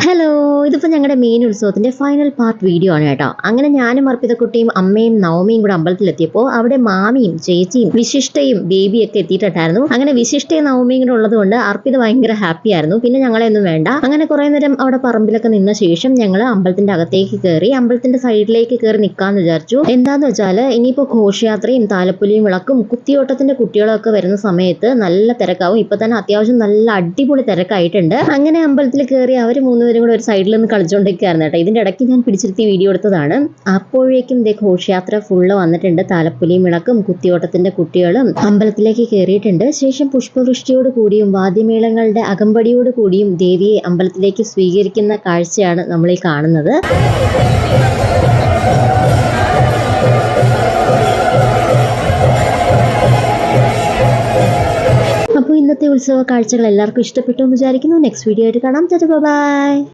Hello, ഇതിപ്പോൾ ഞങ്ങളുടെ main ഉത്സവത്തിന്റെ ഫൈനൽ പാർട്ട് വീഡിയോ ആണ് കേട്ടോ. അങ്ങനെ ഞാനും അർപ്പിതക്കുട്ടിയും അമ്മയും നവമിയും കൂടെ അമ്പലത്തിലെത്തിയപ്പോൾ അവിടെ മാമിയും ചേച്ചിയും വിശിഷ്ടയും ബേബിയൊക്കെ എത്തിയിട്ടുണ്ടായിരുന്നു. അങ്ങനെ വിശിഷ്ടയും നവമിയും കൂടെ ഉള്ളതുകൊണ്ട് അർപ്പിത ഭയങ്കര ഹാപ്പി ആയിരുന്നു. പിന്നെ ഞങ്ങളെയൊന്നും വേണ്ട. അങ്ങനെ കുറെ നേരം അവിടെ പറമ്പിലൊക്കെ നിന്ന ശേഷം ഞങ്ങൾ അമ്പലത്തിന്റെ അകത്തേക്ക് കയറി അമ്പലത്തിന്റെ സൈഡിലേക്ക് കയറി നിൽക്കാന്ന് വിചാരിച്ചു. എന്താന്ന് വെച്ചാൽ ഇനിയിപ്പോൾ ഘോഷയാത്രയും താലപ്പൊലിയും വിളക്കും കുത്തിയോട്ടത്തിന്റെ കുട്ടികളൊക്കെ വരുന്ന സമയത്ത് നല്ല തിരക്കാവും. ഇപ്പൊ തന്നെ അത്യാവശ്യം നല്ല അടിപൊളി തിരക്കായിട്ടുണ്ട്. അങ്ങനെ അമ്പലത്തിൽ കയറി അവർ മൂന്നുപേരും കൂടെ ഒരു സൈഡിൽ നിന്ന് കളിച്ചുകൊണ്ടിരിക്കുകയായിരുന്നു കേട്ടോ. ഇതിന്റെ ഇടയ്ക്ക് ഞാൻ പിടിച്ചിരുത്തി വീഡിയോ എടുത്തതാണ്. അപ്പോഴേക്കും ഘോഷയാത്ര ഫുള്ള് വന്നിട്ടുണ്ട്. താലപ്പൊലിയും വിളക്കും കുത്തിയോട്ടത്തിന്റെ കുട്ടികളും അമ്പലത്തിലേക്ക് കയറിയിട്ടുണ്ട്. ശേഷം പുഷ്പവൃഷ്ടിയോട് കൂടിയും വാദ്യമേളങ്ങളുടെ അകമ്പടിയോട് കൂടിയും ദേവിയെ അമ്പലത്തിലേക്ക് സ്വീകരിക്കുന്ന കാഴ്ചയാണ് നമ്മൾ ഈ കാണുന്നത്. അപ്പോൾ ഇന്നത്തെ ഉത്സവ കാഴ്ചകൾ എല്ലാവർക്കും ഇഷ്ടപ്പെട്ടു എന്ന് വിചാരിക്കുന്നു. നെക്സ്റ്റ് വീഡിയോ ആയിട്ട് കാണാം. ബൈ.